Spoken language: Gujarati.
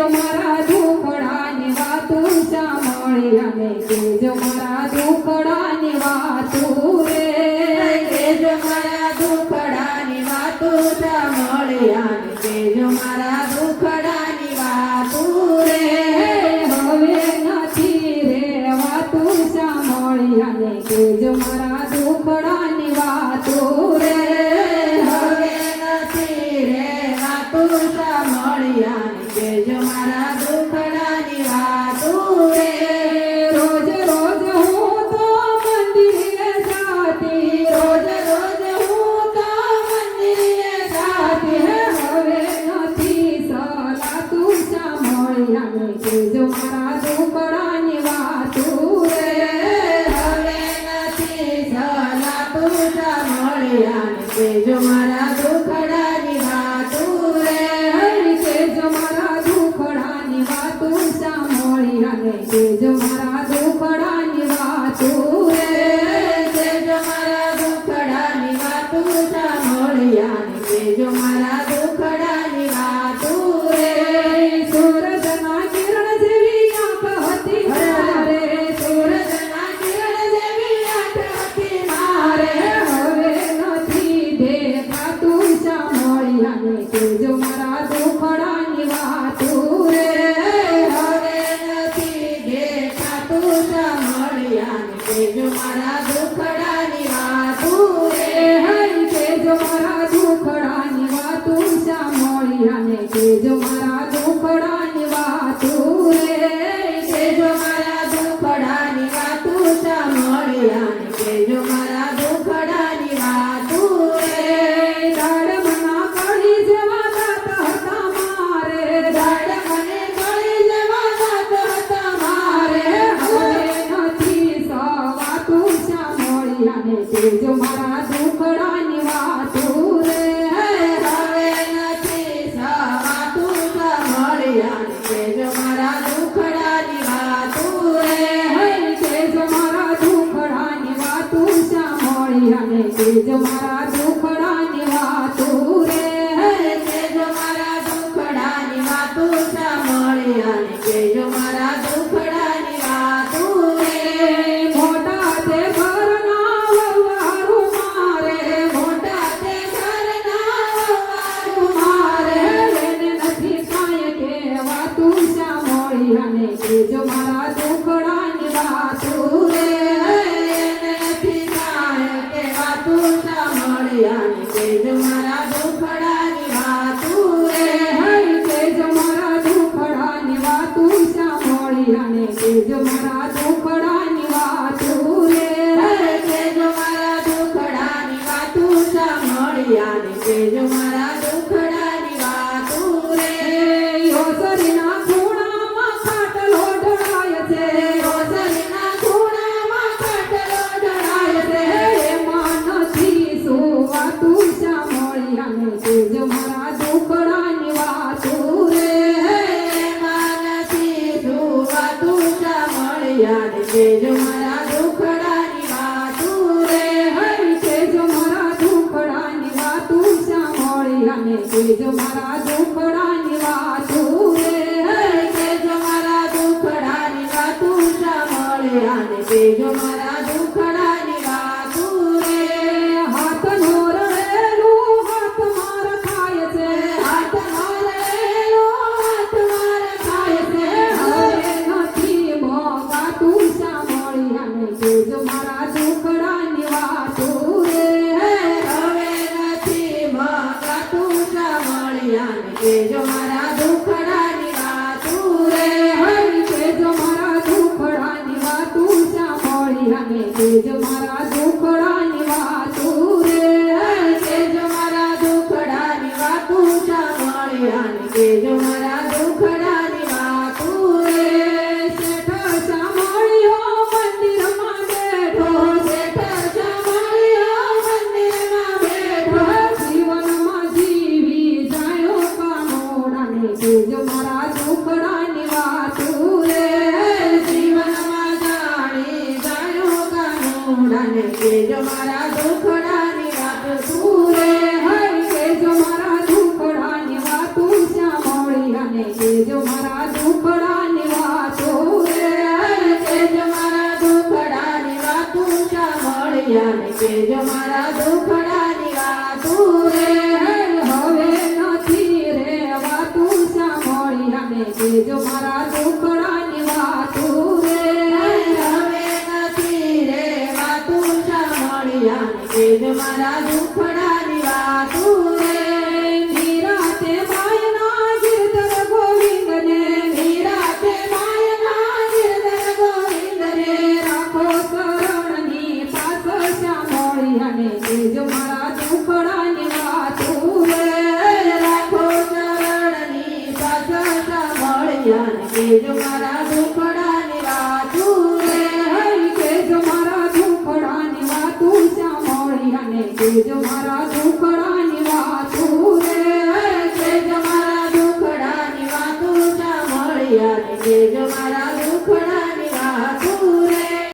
કેજો મારા દુખડાની વાતું સાંભળી અને કેજો મારા દુખડાની વાતું રે કેજો મારા દુખડાની વાતું સાંભળી અને કેજો મારા દુખડાની વાતું રે હવે નથી રે વાતું સાંભળી અને કેજો મારા દુખડાની વાતું રે હવે નથી રે વાતું સાંભળી અને કેજો મારા દુખડાની વાતું રે રોજ રોજ હું તો મંદિરે જાતી રોજ રોજ હું તો મંદિરે જાતી હવે નથી સલાતું સાંભળી અને કેજો મારા દુખડાની વાતું રે હવે નથી સલાતું સાંભળી અને કેજો મારા દુખડાની વાતું રે કેજો મારા દુખડાની વાતું સાંભળી અને કેજો મારા દુખડાની વાતું રે કેજો મારા દુખડાની વાતું સાંભળી અને કેજો મારા દુખડાની વાતું રે સૂરજના કિરણ જેવી આંખ હતી મારે સૂરજના કિરણ જેવી આંખ હતી મારે હવે નથી દેખાતું સાંભળી અને કેજો મારા દુખડાની વાતું રે હવે નથી દેખાતું સાંભળી અને કેજો મારા દુખડાની વાતું રે કેજો મારા દુખડાની વાતું સાંભળી અને કેજો મારા દુખડાની વાતું રે કેજો મારા દુખડાની વાતું સાંભળી અને કેજો મારા દુખડાની વાતું રે દાડમના કળી જેવા દાંત હતા મારે દાડ મને ગળી લેવા જાત હતા મારે હવે નથી સવાતું સાંભળી અને કેજો મારા દુખડાની વાતું રે હવે નથી સવાતું સાંભળી અને કેજો મારા દુખડાની વાતું રે કેજો મારા દુખડાની વાતું સાંભળી અને કેજો મારા દુખડાની વાતું રે કેજો મારા દુખડાની વાતું સાંભળી અને કેજો મારા દુખડાની વાતું રે મોટા તે ઘરના વવારું મારે મોટા તે ઘરના વવારું મારે એને નથી કાંઈ કહેવાતું સાંભળી અને કેજો મારા દુખડાની વાતું રે એને નથી કાંઈ કહેવાતું સાંભળી અને કેજો મારા દુખડાની વાતું રે કેજો મારા દુખડાની વાતું સાંભળી અને કેજો મારા દુખડાની વાતું રે કેજો મારા દુખડાની વાતું સાંભળી અને કેજો મારા દુખડાની વાતું રે ઓસરીના ખૂણામાં ખાટલો ઢળાય છે રોસલીના ખૂણામાં ખાટલો ઢળાય છે એમાં નથી સુવાતું સાંભળી અને કેજો મારા દુખડાની વાતું રે એમાં નથી સુવાતું સાંભળી અને કેજો મારા દુખડાની વાતું રે કેજો મારા દુખડાની વાતું સાંભળી અને કેજો મારા દુખડાની વાતું રે કેજો મારા દુખડાની વાતું સાંભળી અને કેજો મારા દુખડાની વાતું રે હાથ નોરડેલું હાથ માર ખાય છે હાથ મારેલો હાથ માર ખાય છે હવે નથી ભોગાતું સાંભળી અને કેજો મારા દુખડાની વાતું રે હવે નથી મગાતું સાંભળી અને કેજો મારા દુખડાની વાતું રે કેજો મારા દુખડાની વાતું સાંભળી અને કેજો મારા દુખડાની વાતું રે કેજો મારા દુખડાની વાતું સાંભળી અને કેજો મારા દુખડાની વાતું રે શેઠ સાંભળ્યો મંદિરમાં બેઠો શેઠ સાંભળ્યો મંદિરમાં બેઠો જીવનમાં જીવી જાયો કાનોડાને કેજો મારા દુખડાની વાતું રે જીવનમાં જાણી ગયો કાનોડાને કેજો મારા દુખડાની વાતું રે કેજો મારા દુખડાની વાતું સાંભળી અને કેજો મારા દુખડાની વાતો રે કેજો મારા દુખડાની વાતું સાંભળ્યા ને કેજો મારા દુખડાની વાતું રે હવે નથી રે વાતું સાંભળ્યા ને કેજો મારા દુખડાની વાતો રે હવે નથી રે વાતું સાંભળ્યા ને કેજો મારા દુખડાની વાતું રે નિરાતે માયના ગિરધર ગોવિંદને નિરાતે માયના ગિરધર ગોવિંદ રે રાખો શરણની પાસ સાંભળ્યા ને કેજો મારા દુખડાની વાતો રે રાખો ચરણની પાસ સાંભળ્યા ને કેજો મારા દુખડાની વાતું રે કેજો મારા દુખડાની વાતો સાંભળ્યા ને કેજો મારા દુખડાની વાતો રે કેજો મારા દુખડાની વાતું સાંભળ્યા ને કેજો મારા દુખડાની